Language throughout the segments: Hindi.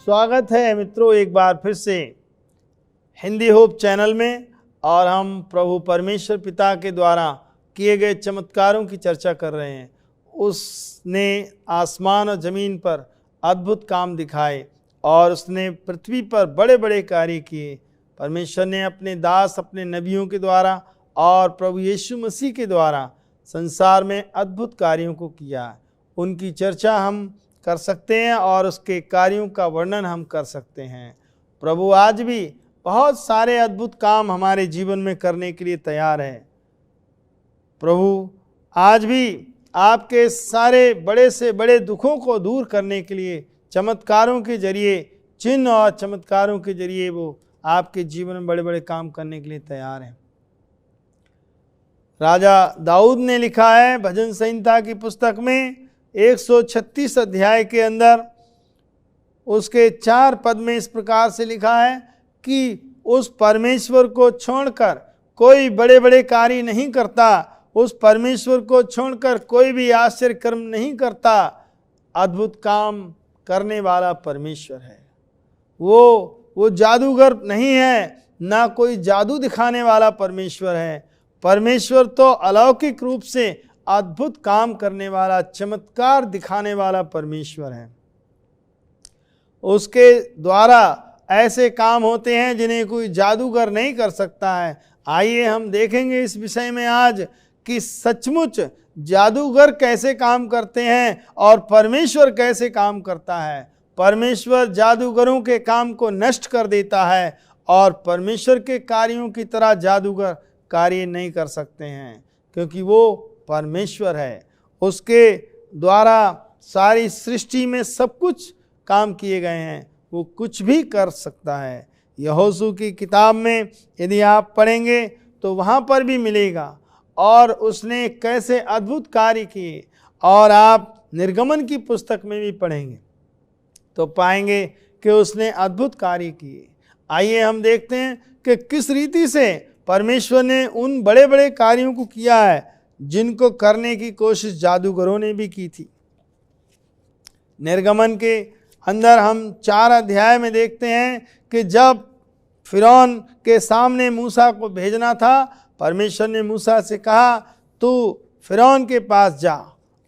स्वागत है मित्रों एक बार फिर से हिंदी होप चैनल में। और हम प्रभु परमेश्वर पिता के द्वारा किए गए चमत्कारों की चर्चा कर रहे हैं। उसने आसमान और ज़मीन पर अद्भुत काम दिखाए और उसने पृथ्वी पर बड़े बड़े कार्य किए। परमेश्वर ने अपने दास अपने नबियों के द्वारा और प्रभु यीशु मसीह के द्वारा संसार में अद्भुत कार्यों को किया। उनकी चर्चा हम कर सकते हैं और उसके कार्यों का वर्णन हम कर सकते हैं। प्रभु आज भी बहुत सारे अद्भुत काम हमारे जीवन में करने के लिए तैयार है। प्रभु आज भी आपके सारे बड़े से बड़े दुखों को दूर करने के लिए चमत्कारों के जरिए, चिन्ह और चमत्कारों के जरिए वो आपके जीवन में बड़े बड़े काम करने के लिए तैयार हैं। राजा दाऊद ने लिखा है भजन संहिता की पुस्तक में 136 अध्याय के अंदर उसके 4 पद में इस प्रकार से लिखा है कि उस परमेश्वर को छोड़कर कोई बड़े बड़े कार्य नहीं करता, उस परमेश्वर को छोड़कर कोई भी आश्चर्य कर्म नहीं करता। अद्भुत काम करने वाला परमेश्वर है। वो जादूगर नहीं है, ना कोई जादू दिखाने वाला परमेश्वर है। परमेश्वर तो अलौकिक रूप से अद्भुत काम करने वाला, चमत्कार दिखाने वाला परमेश्वर है। उसके द्वारा ऐसे काम होते हैं जिन्हें कोई जादूगर नहीं कर सकता है। आइए हम देखेंगे इस विषय में आज कि सचमुच जादूगर कैसे काम करते हैं और परमेश्वर कैसे काम करता है। परमेश्वर जादूगरों के काम को नष्ट कर देता है और परमेश्वर के कार्यों की तरह जादूगर कार्य नहीं कर सकते हैं, क्योंकि वो परमेश्वर है। उसके द्वारा सारी सृष्टि में सब कुछ काम किए गए हैं, वो कुछ भी कर सकता है। यहोशू की किताब में यदि आप पढ़ेंगे तो वहाँ पर भी मिलेगा और उसने कैसे अद्भुत कार्य किए। और आप निर्गमन की पुस्तक में भी पढ़ेंगे तो पाएंगे कि उसने अद्भुत कार्य किए। आइए हम देखते हैं कि किस रीति से परमेश्वर ने उन बड़े बड़े कार्यों को किया है जिनको करने की कोशिश जादूगरों ने भी की थी। निर्गमन के अंदर हम 4 अध्याय में देखते हैं कि जब फिरौन के सामने मूसा को भेजना था, परमेश्वर ने मूसा से कहा तू फिरौन के पास जा,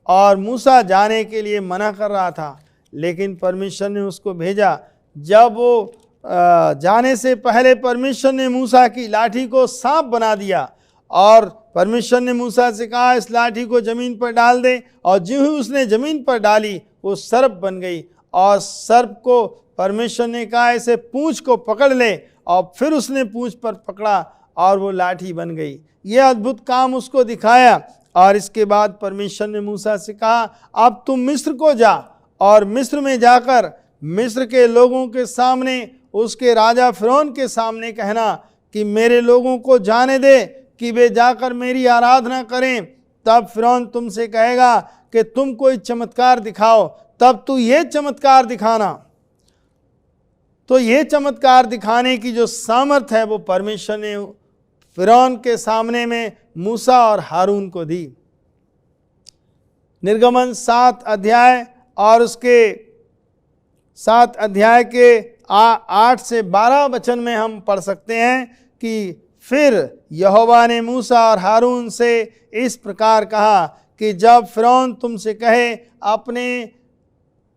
और मूसा जाने के लिए मना कर रहा था, लेकिन परमेश्वर ने उसको भेजा। जब वो जाने से पहले परमेश्वर ने मूसा की लाठी को सांप बना दिया और परमेश्वर ने मूसा से कहा इस लाठी को ज़मीन पर डाल दे, और जो ही उसने ज़मीन पर डाली वो सर्प बन गई। और सर्प को परमेश्वर ने कहा इसे पूंछ को पकड़ ले, और फिर उसने पूंछ पर पकड़ा और वो लाठी बन गई। ये अद्भुत काम उसको दिखाया। और इसके बाद परमेश्वर ने मूसा से कहा अब तुम मिस्र को जा, और मिस्र में जाकर मिस्र के लोगों के सामने, उसके राजा फिरौन के सामने कहना कि मेरे लोगों को जाने दे कि वे जाकर मेरी आराधना करें। तब फिरौन तुमसे कहेगा कि तुम कोई चमत्कार दिखाओ, तब तू ये चमत्कार दिखाना। तो ये चमत्कार दिखाने की जो सामर्थ है वो परमेश्वर ने फिरौन के सामने में मूसा और हारून को दी। निर्गमन 7 अध्याय और उसके 7 अध्याय के 8 से 12 वचन में हम पढ़ सकते हैं कि फिर यहोवा ने मूसा और हारून से इस प्रकार कहा कि जब फिरौन तुमसे कहे अपने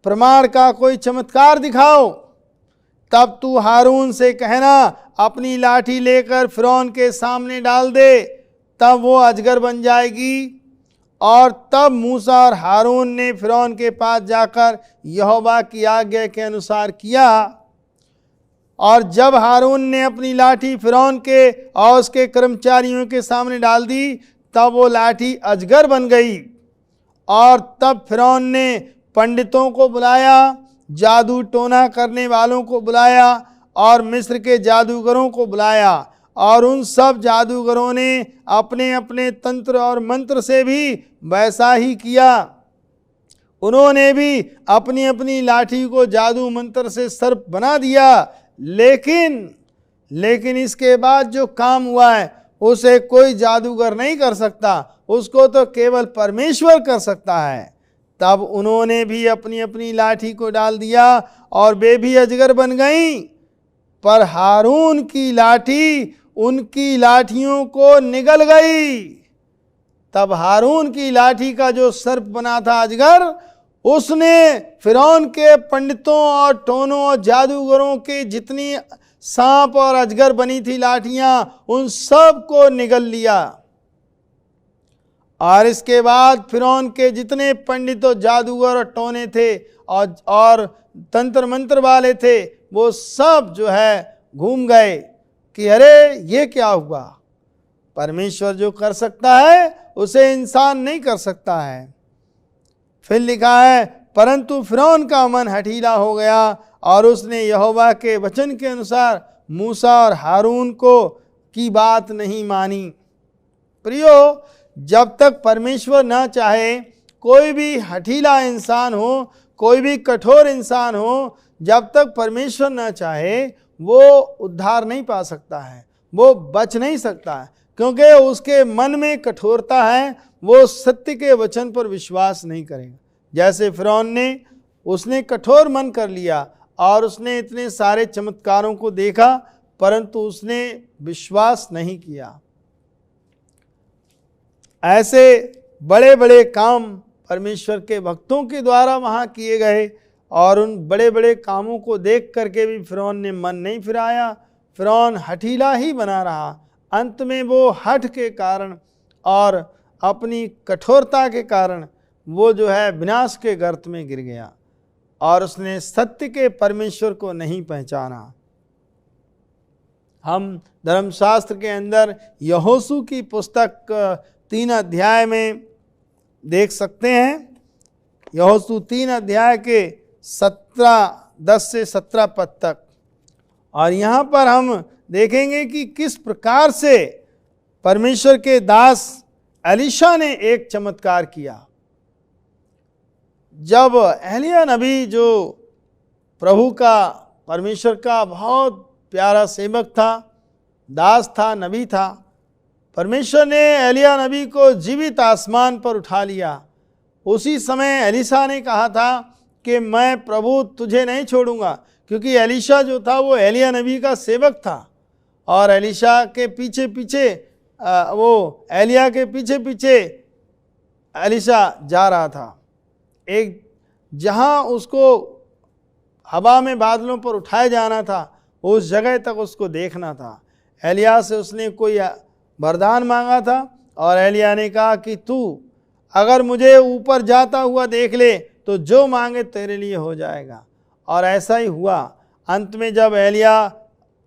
प्रमाण का कोई चमत्कार दिखाओ, तब तू हारून से कहना अपनी लाठी लेकर फिरौन के सामने डाल दे, तब वो अजगर बन जाएगी। और तब मूसा और हारून ने फिरौन के पास जाकर यहोवा की आज्ञा के अनुसार किया। और जब हारून ने अपनी लाठी फिरौन के और उसके कर्मचारियों के सामने डाल दी, तब वो लाठी अजगर बन गई। और तब फिरौन ने पंडितों को बुलाया, जादू टोना करने वालों को बुलाया और मिस्र के जादूगरों को बुलाया, और उन सब जादूगरों ने अपने अपने तंत्र और मंत्र से भी वैसा ही किया। उन्होंने भी अपनी अपनी लाठी को जादू मंत्र से सर्प बना दिया। लेकिन इसके बाद जो काम हुआ है उसे कोई जादूगर नहीं कर सकता, उसको तो केवल परमेश्वर कर सकता है। तब उन्होंने भी अपनी अपनी लाठी को डाल दिया और वे भी अजगर बन गईं, पर हारून की लाठी उनकी लाठियों को निगल गई। तब हारून की लाठी का जो सर्प बना था अजगर, उसने फिरौन के पंडितों और टोनों और जादूगरों के जितनी सांप और अजगर बनी थी लाठियां, उन सब को निगल लिया। और इसके बाद फिरौन के जितने पंडित और जादूगर और टोने थे और तंत्र मंत्र वाले थे, वो सब जो है घूम गए कि अरे ये क्या हुआ। परमेश्वर जो कर सकता है उसे इंसान नहीं कर सकता है। फिर लिखा है, परंतु फिरौन का मन हठीला हो गया और उसने यहोवा के वचन के अनुसार मूसा और हारून को की बात नहीं मानी। प्रियो, जब तक परमेश्वर ना चाहे, कोई भी हठीला इंसान हो, कोई भी कठोर इंसान हो, जब तक परमेश्वर ना चाहे वो उद्धार नहीं पा सकता है, वो बच नहीं सकता है, क्योंकि उसके मन में कठोरता है, वो सत्य के वचन पर विश्वास नहीं करेगा। जैसे फिरौन ने, उसने कठोर मन कर लिया और उसने इतने सारे चमत्कारों को देखा, परंतु उसने विश्वास नहीं किया। ऐसे बड़े बड़े काम परमेश्वर के भक्तों के द्वारा वहाँ किए गए और उन बड़े बड़े कामों को देख करके भी फिरौन ने मन नहीं फिराया। फिरौन हठीला ही बना रहा। अंत में वो हठ के कारण और अपनी कठोरता के कारण वो जो है विनाश के गर्त में गिर गया और उसने सत्य के परमेश्वर को नहीं पहचाना। हम धर्मशास्त्र के अंदर यहोशू की पुस्तक 3 अध्याय में देख सकते हैं। यहोशू 3 अध्याय के 10 से 17 पद तक, और यहाँ पर हम देखेंगे कि किस प्रकार से परमेश्वर के दास एलीशा ने एक चमत्कार किया। जब एलिय्याह नबी, जो प्रभु का, परमेश्वर का बहुत प्यारा सेवक था, दास था, नबी था, परमेश्वर ने एलिय्याह नबी को जीवित आसमान पर उठा लिया। उसी समय एलीशा ने कहा था कि मैं प्रभु तुझे नहीं छोड़ूंगा, क्योंकि एलीशा जो था वो एलिय्याह नबी का सेवक था और एलीशा के पीछे पीछे वो एलिय्याह के पीछे पीछे एलीशा जा रहा था। एक जहाँ उसको हवा में बादलों पर उठाए जाना था, उस जगह तक उसको देखना था। एलिय्याह से उसने कोई वरदान मांगा था और एलिय्याह ने कहा कि तू अगर मुझे ऊपर जाता हुआ देख ले तो जो मांगे तेरे लिए हो जाएगा। और ऐसा ही हुआ। अंत में जब एलिय्याह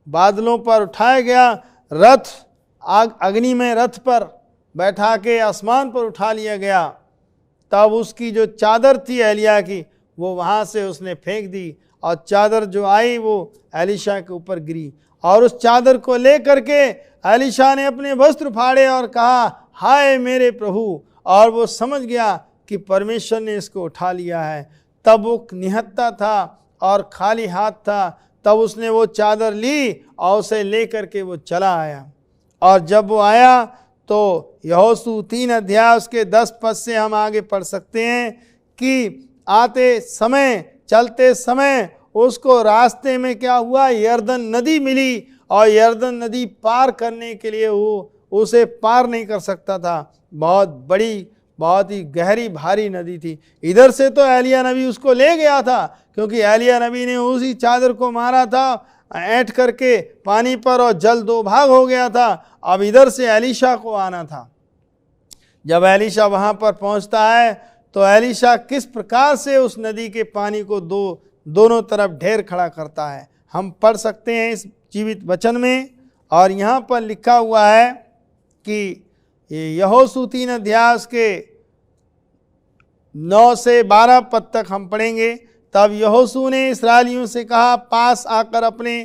बादलों पर उठाया गया, रथ अग्नि में रथ पर बैठा के आसमान पर उठा लिया गया, तब उसकी जो चादर थी एलिय्याह की, वो वहाँ से उसने फेंक दी और चादर जो आई वो एलीशा के ऊपर गिरी। और उस चादर को ले करके एलीशा ने अपने वस्त्र फाड़े और कहा, हाय मेरे प्रभु। और वो समझ गया कि परमेश्वर ने इसको उठा लिया है। तब वो निहत्था था और खाली हाथ था। तब उसने वो चादर ली और उसे ले करके वो चला आया। और जब वो आया तो यहोशू 3 अध्याय उसके 10 पद से हम आगे पढ़ सकते हैं कि आते समय, चलते समय उसको रास्ते में क्या हुआ, यरदन नदी मिली और यरदन नदी पार करने के लिए वो उसे पार नहीं कर सकता था। बहुत बड़ी, बहुत ही गहरी भारी नदी थी। इधर से तो एलिय्याह नबी उसको ले गया था, क्योंकि एलिय्याह नबी ने उसी चादर को मारा था ऐंठ करके पानी पर और जल 2 भाग हो गया था। अब इधर से एलीशा को आना था। जब एलीशा वहाँ पर पहुँचता है तो एलीशा किस प्रकार से उस नदी के पानी को दोनों तरफ ढेर खड़ा करता है, हम पढ़ सकते हैं इस जीवित वचन में। और यहाँ पर लिखा हुआ है कि यहोशू 3 अध्याय के 9 से 12 पद तक हम पढ़ेंगे। तब यहोशू ने इस्राएलियों से कहा, पास आकर अपने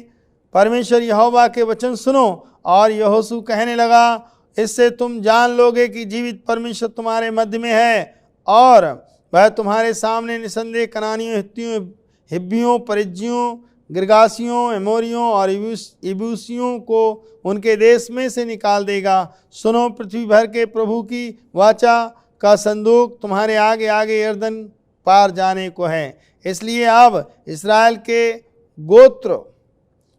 परमेश्वर यहोवा के वचन सुनो। और यहोशू कहने लगा, इससे तुम जान लोगे कि जीवित परमेश्वर तुम्हारे मध्य में है और वह तुम्हारे सामने निसंदेह कनानियों, हित्तियों, हिब्बियों, परिज्जियों, गिरगासियों, एमोरियों और इबूसियों को उनके देश में से निकाल देगा। सुनो, पृथ्वी भर के प्रभु की वाचा का संदूक तुम्हारे आगे आगे यरदन पार जाने को है। इसलिए अब इस्राएल के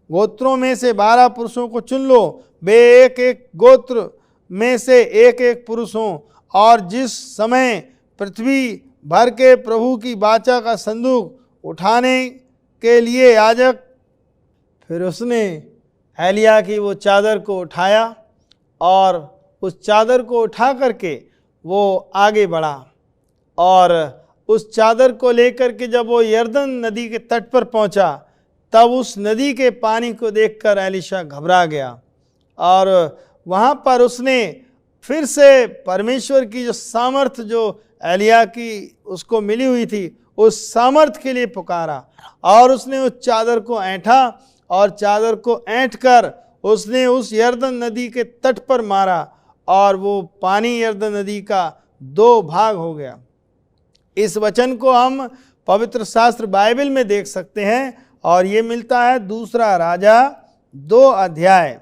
गोत्रों में से 12 पुरुषों को चुन लो, वे एक एक गोत्र में से एक एक पुरुष हों, और जिस समय पृथ्वी भर के प्रभु की वाचा का संदूक उठाने के लिए याजक, फिर उसने एलिया की वो चादर को उठाया और उस चादर को उठा करके वो आगे बढ़ा, और उस चादर को लेकर के जब वो यरदन नदी के तट पर पहुंचा, तब उस नदी के पानी को देखकर एलीशा घबरा गया, और वहाँ पर उसने फिर से परमेश्वर की जो सामर्थ जो एलिया की उसको मिली हुई थी, उस सामर्थ के लिए पुकारा, और उसने उस चादर को ऐंठा, और चादर को ऐंठ कर उसने उस यरदन नदी के तट पर मारा, और वो पानी यरदन नदी का 2 भाग हो गया। इस वचन को हम पवित्र शास्त्र बाइबल में देख सकते हैं, और ये मिलता है 2 राजा 2 अध्याय,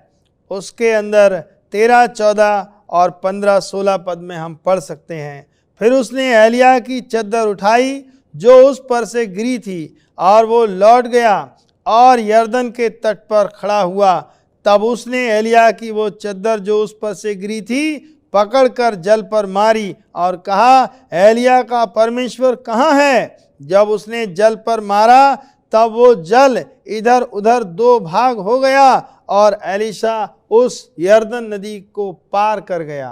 उसके अंदर 13, 14 और 15, 16 पद में हम पढ़ सकते हैं। फिर उसने एलिया की चद्दर उठाई जो उस पर से गिरी थी, और वो लौट गया और यरदन के तट पर खड़ा हुआ। तब उसने एलिया की वो चद्दर जो उस पर से गिरी थी पकड़कर जल पर मारी और कहा, एलिया का परमेश्वर कहाँ है? जब उसने जल पर मारा तब वो जल इधर उधर 2 भाग हो गया, और एलीशा उस यरदन नदी को पार कर गया।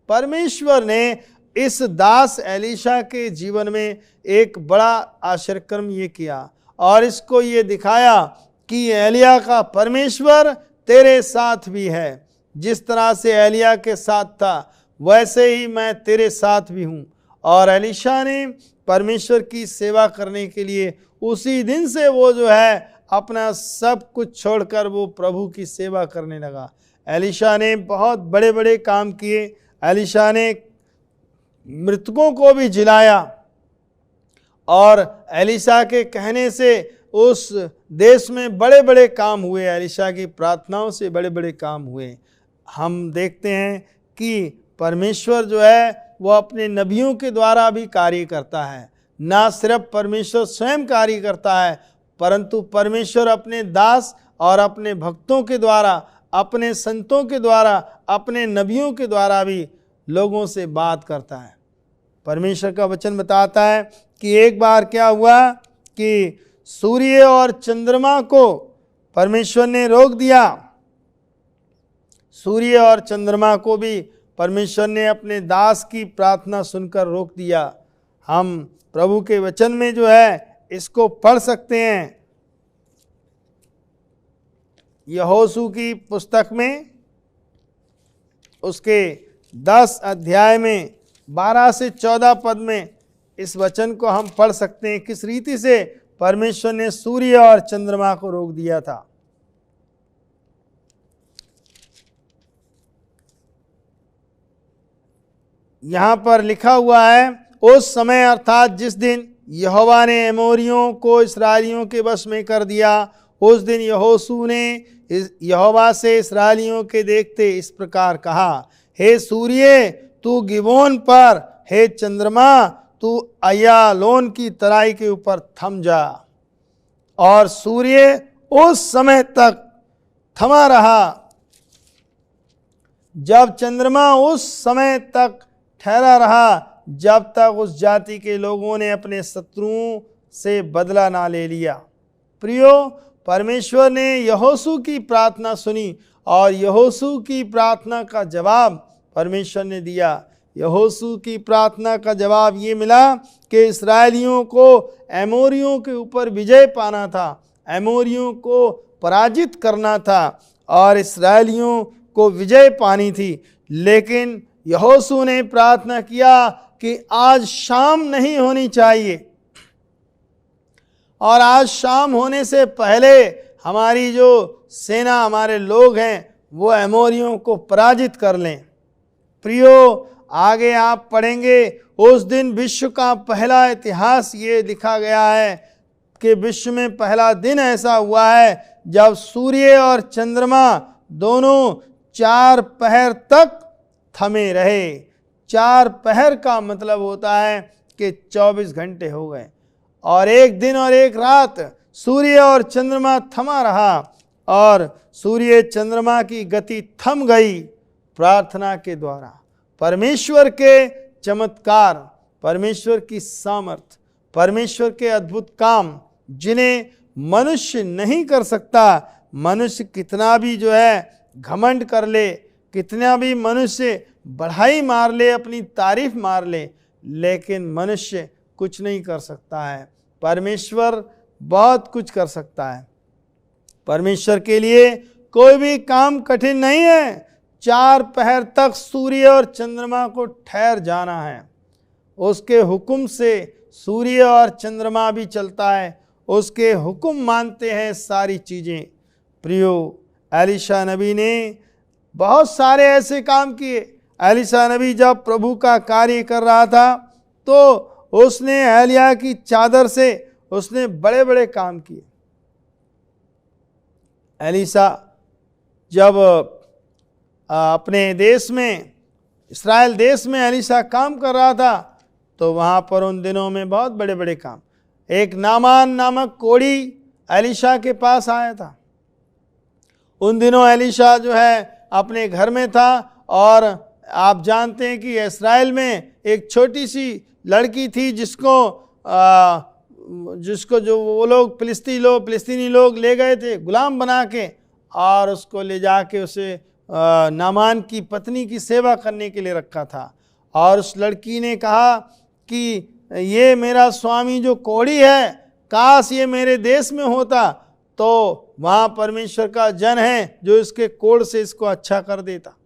परमेश्वर ने इस दास एलीशा के जीवन में एक बड़ा आश्चर्यक्रम ये किया, और इसको ये दिखाया कि एलिया का परमेश्वर तेरे साथ भी है। जिस तरह से एलिया के साथ था वैसे ही मैं तेरे साथ भी हूँ। और एलीशा ने परमेश्वर की सेवा करने के लिए उसी दिन से वो जो है अपना सब कुछ छोड़कर वो प्रभु की सेवा करने लगा। एलीशा ने बहुत बड़े बड़े काम किए। एलीशा ने मृतकों को भी जिलाया, और एलीशा के कहने से उस देश में बड़े बड़े काम हुए। एलीशा की प्रार्थनाओं से बड़े बड़े काम हुए। हम देखते हैं कि परमेश्वर जो है वो अपने नबियों के द्वारा भी कार्य करता है। ना सिर्फ परमेश्वर स्वयं कार्य करता है, परंतु परमेश्वर अपने दास और अपने भक्तों के द्वारा, अपने संतों के द्वारा, अपने नबियों के द्वारा भी लोगों से बात करता है। परमेश्वर का वचन बताता है कि एक बार क्या हुआ कि सूर्य और चंद्रमा को परमेश्वर ने रोक दिया। सूर्य और चंद्रमा को भी परमेश्वर ने अपने दास की प्रार्थना सुनकर रोक दिया। हम प्रभु के वचन में जो है इसको पढ़ सकते हैं। यहोशू की पुस्तक में उसके 10 अध्याय में 12 से 14 पद में इस वचन को हम पढ़ सकते हैं, किस रीति से परमेश्वर ने सूर्य और चंद्रमा को रोक दिया था। यहाँ पर लिखा हुआ है, उस समय अर्थात जिस दिन यहोवा ने एमोरियों को इस्राएलियों के वश में कर दिया, उस दिन यहोशू ने यहोवा से इस्राएलियों के देखते इस प्रकार कहा, हे सूर्य तू गिबोन पर, हे चंद्रमा तू अय्यालोन की तराई के ऊपर थम जा। और सूर्य उस समय तक थमा रहा जब चंद्रमा उस समय तक ठहरा रहा जब तक उस जाति के लोगों ने अपने शत्रुओं से बदला ना ले लिया। प्रियो, परमेश्वर ने यहोशू की प्रार्थना सुनी, और यहोशू की प्रार्थना का जवाब परमेश्वर ने दिया। यहोशू की प्रार्थना का जवाब ये मिला कि इस्राएलियों को एमोरियों के ऊपर विजय पाना था, एमोरियों को पराजित करना था, और इस्राएलियों को विजय पानी थी। लेकिन यहोशू ने प्रार्थना किया कि आज शाम नहीं होनी चाहिए, और आज शाम होने से पहले हमारी जो सेना, हमारे लोग हैं, वो एमोरियों को पराजित कर लें। प्रियो, आगे आप पढ़ेंगे, उस दिन विश्व का पहला इतिहास ये लिखा गया है कि विश्व में पहला दिन ऐसा हुआ है जब सूर्य और चंद्रमा दोनों 4 पहर तक थमे रहे। 4 पहर का मतलब होता है के 24 घंटे हो गए, और एक दिन और एक रात सूर्य और चंद्रमा थमा रहा, और सूर्य चंद्रमा की गति थम गई प्रार्थना के द्वारा। परमेश्वर के चमत्कार, परमेश्वर की सामर्थ, परमेश्वर के अद्भुत काम जिन्हें मनुष्य नहीं कर सकता। मनुष्य कितना भी घमंड कर ले, कितना भी मनुष्य बढ़ाई मार ले, अपनी तारीफ मार ले, लेकिन मनुष्य कुछ नहीं कर सकता है। परमेश्वर बहुत कुछ कर सकता है। परमेश्वर के लिए कोई भी काम कठिन नहीं है। 4 पहर तक सूर्य और चंद्रमा को ठहर जाना है। उसके हुक्म से सूर्य और चंद्रमा भी चलता है, उसके हुक्म मानते हैं सारी चीज़ें। प्रियो, एलीशा नबी ने बहुत सारे ऐसे काम किए। एलीशा नबी जब प्रभु का कार्य कर रहा था तो उसने एलिया की चादर से उसने बड़े बड़े काम किए। एलीशा जब अपने देश में, इस्राएल देश में एलीशा काम कर रहा था, तो वहाँ पर उन दिनों में बहुत बड़े बड़े काम। एक नामान नामक कोढ़ी एलीशा के पास आया था। उन दिनों एलीशा अपने घर में था, और आप जानते हैं कि इस्राएल में एक छोटी सी लड़की थी जिसको जो वो लोग फिलिस्तीनी लोग ले गए थे गुलाम बना के, और उसको ले जाके उसे नामान की पत्नी की सेवा करने के लिए रखा था। और उस लड़की ने कहा कि ये मेरा स्वामी जो कोढ़ी है, काश ये मेरे देश में होता, तो वहाँ परमेश्वर का जन है जो इसके कोढ़ से इसको अच्छा कर देता।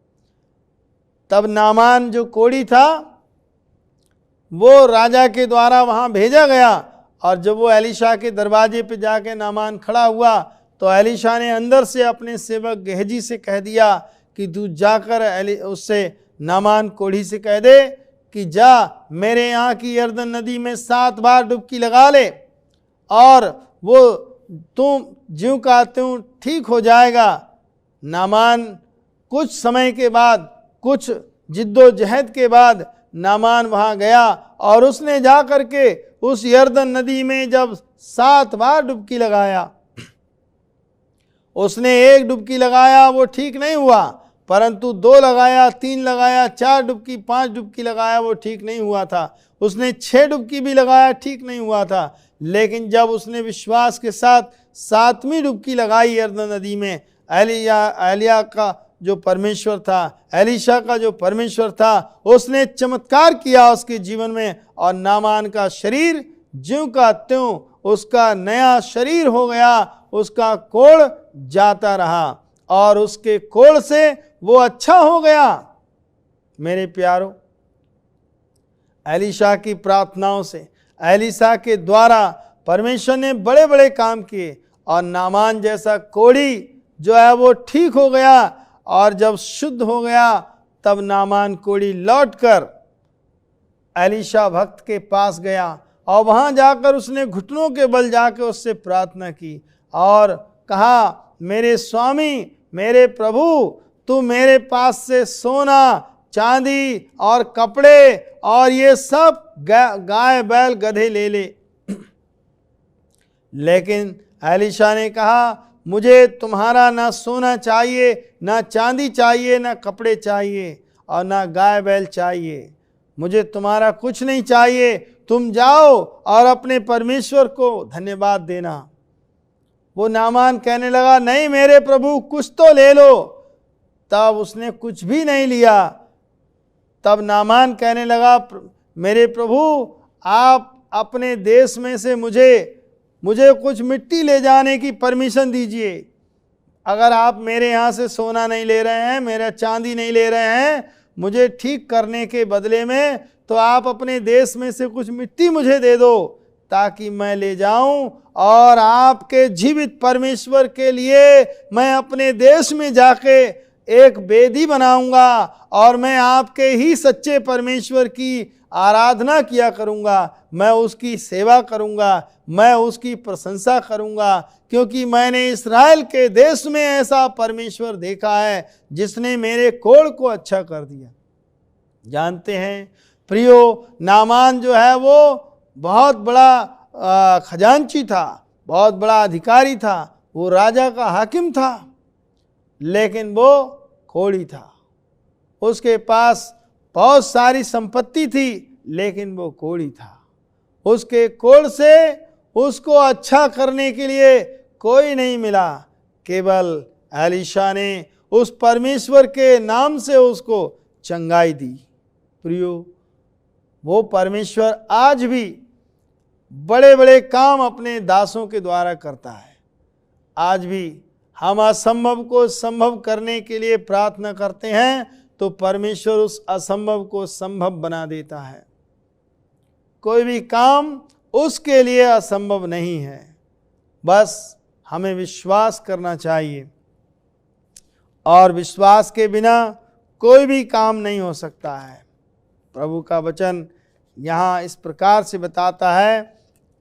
तब नामान जो कोढ़ी था वो राजा के द्वारा वहाँ भेजा गया, और जब वो एलीशा के दरवाजे पे जाके नामान खड़ा हुआ, तो एलीशा ने अंदर से अपने सेवक गेहजी से कह दिया कि तू जाकर उससे नामान कोढ़ी से कह दे कि जा मेरे यहाँ की यरदन नदी में 7 बार डुबकी लगा ले, और वो तुम ज्यों का त्यों ठीक हो जाएगा। नामान कुछ समय के बाद, कुछ जिद्दोजहद के बाद नामान वहाँ गया, और उसने जा कर के उस यरदन नदी में जब 7 बार डुबकी लगाया, उसने 1 डुबकी लगाया वो ठीक नहीं हुआ, परंतु 2 लगाया, 3 लगाया, 4 डुबकी, 5 डुबकी लगाया, वो ठीक नहीं हुआ था। उसने 6 डुबकी भी लगाया, ठीक नहीं हुआ था। लेकिन जब उसने विश्वास के साथ 7वीं डुबकी लगाई यरदन नदी में, एलिया का जो परमेश्वर था, एलीशा का जो परमेश्वर था, उसने चमत्कार किया उसके जीवन में, और नामान का शरीर ज्यों का त्यों उसका नया शरीर हो गया, उसका कोढ़ जाता रहा, और उसके कोढ़ से वो अच्छा हो गया। मेरे प्यारों, एलीशा की प्रार्थनाओं से, एलीशा के द्वारा परमेश्वर ने बड़े बड़े काम किए, और नामान जैसा कोढ़ी वो ठीक हो गया। और जब शुद्ध हो गया, तब नामान कोढ़ी लौटकर एलीशा भक्त के पास गया, और वहाँ जाकर उसने घुटनों के बल जाकर उससे प्रार्थना की, और कहा, मेरे स्वामी, मेरे प्रभु, तू मेरे पास से सोना, चांदी और कपड़े और ये सब गाय बैल गधे ले ले। लेकिन एलीशा ने कहा, मुझे तुम्हारा ना सोना चाहिए, ना चांदी चाहिए, ना कपड़े चाहिए, और ना गाय बैल चाहिए। मुझे तुम्हारा कुछ नहीं चाहिए। तुम जाओ और अपने परमेश्वर को धन्यवाद देना। वो नामान कहने लगा, नहीं मेरे प्रभु, कुछ तो ले लो। तब उसने कुछ भी नहीं लिया। तब नामान कहने लगा, मेरे प्रभु, आप अपने देश में से मुझे कुछ मिट्टी ले जाने की परमिशन दीजिए। अगर आप मेरे यहाँ से सोना नहीं ले रहे हैं, मेरा चांदी नहीं ले रहे हैं मुझे ठीक करने के बदले में, तो आप अपने देश में से कुछ मिट्टी मुझे दे दो, ताकि मैं ले जाऊं और आपके जीवित परमेश्वर के लिए मैं अपने देश में जाके एक वेदी बनाऊंगा, और मैं आपके ही सच्चे परमेश्वर की आराधना किया करूंगा, मैं उसकी सेवा करूंगा, मैं उसकी प्रशंसा करूंगा, क्योंकि मैंने इस्राएल के देश में ऐसा परमेश्वर देखा है जिसने मेरे कोढ़ को अच्छा कर दिया। जानते हैं, प्रियो, नामान जो है वो बहुत बड़ा खजांची था, बहुत बड़ा अधिकारी था, वो राजा का हाकिम था, लेकिन वो कोढ़ी था। उसके पास बहुत सारी संपत्ति थी, लेकिन वो कोढ़ी था। उसके कोढ़ से उसको अच्छा करने के लिए कोई नहीं मिला, केवल एलीशा ने उस परमेश्वर के नाम से उसको चंगाई दी। प्रियो, वो परमेश्वर आज भी बड़े बड़े काम अपने दासों के द्वारा करता है। आज भी हम असंभव को संभव करने के लिए प्रार्थना करते हैं तो परमेश्वर उस असंभव को संभव बना देता है। कोई भी काम उसके लिए असंभव नहीं है, बस हमें विश्वास करना चाहिए, और विश्वास के बिना कोई भी काम नहीं हो सकता है। प्रभु का वचन यहाँ इस प्रकार से बताता है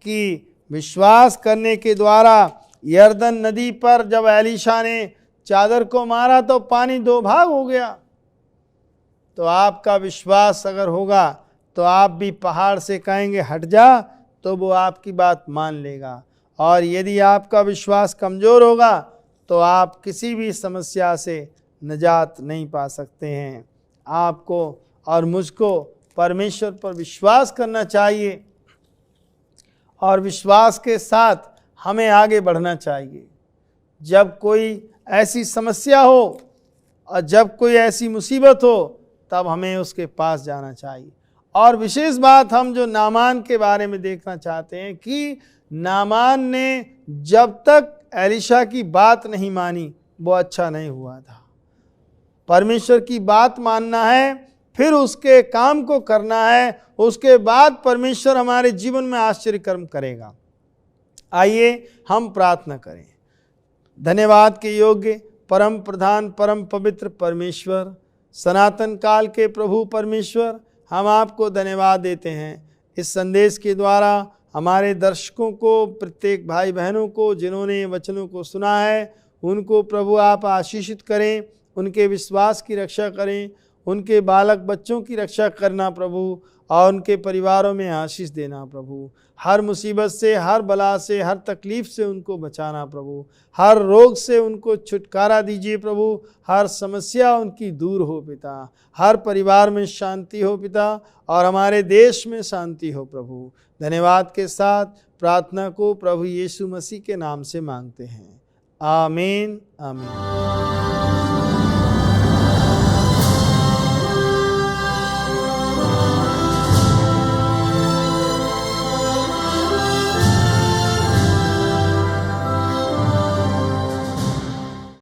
कि विश्वास करने के द्वारा यरदन नदी पर जब एलीशा ने चादर को मारा तो पानी 2 भाग हो गया। तो आपका विश्वास अगर होगा तो आप भी पहाड़ से कहेंगे हट जा, तो वो आपकी बात मान लेगा। और यदि आपका विश्वास कमज़ोर होगा तो आप किसी भी समस्या से निजात नहीं पा सकते हैं। आपको और मुझको परमेश्वर पर विश्वास करना चाहिए, और विश्वास के साथ हमें आगे बढ़ना चाहिए। जब कोई ऐसी समस्या हो और जब कोई ऐसी मुसीबत हो, तब हमें उसके पास जाना चाहिए। और विशेष बात हम जो नामान के बारे में देखना चाहते हैं कि नामान ने जब तक एलीशा की बात नहीं मानी, वो अच्छा नहीं हुआ था। परमेश्वर की बात मानना है, फिर उसके काम को करना है, उसके बाद परमेश्वर हमारे जीवन में आश्चर्य कर्म करेगा। आइए हम प्रार्थना करें। धन्यवाद के योग्य परम प्रधान परम पवित्र परमेश्वर, सनातन काल के प्रभु परमेश्वर, हम आपको धन्यवाद देते हैं इस संदेश के द्वारा हमारे दर्शकों को, प्रत्येक भाई बहनों को जिन्होंने वचनों को सुना है, उनको प्रभु आप आशीषित करें, उनके विश्वास की रक्षा करें, उनके बालक बच्चों की रक्षा करना प्रभु, और उनके परिवारों में आशीष देना प्रभु। हर मुसीबत से, हर बला से, हर तकलीफ़ से उनको बचाना प्रभु। हर रोग से उनको छुटकारा दीजिए प्रभु। हर समस्या उनकी दूर हो पिता। हर परिवार में शांति हो पिता, और हमारे देश में शांति हो प्रभु। धन्यवाद के साथ प्रार्थना को प्रभु यीशु मसीह के नाम से मांगते हैं। आमीन आमीन।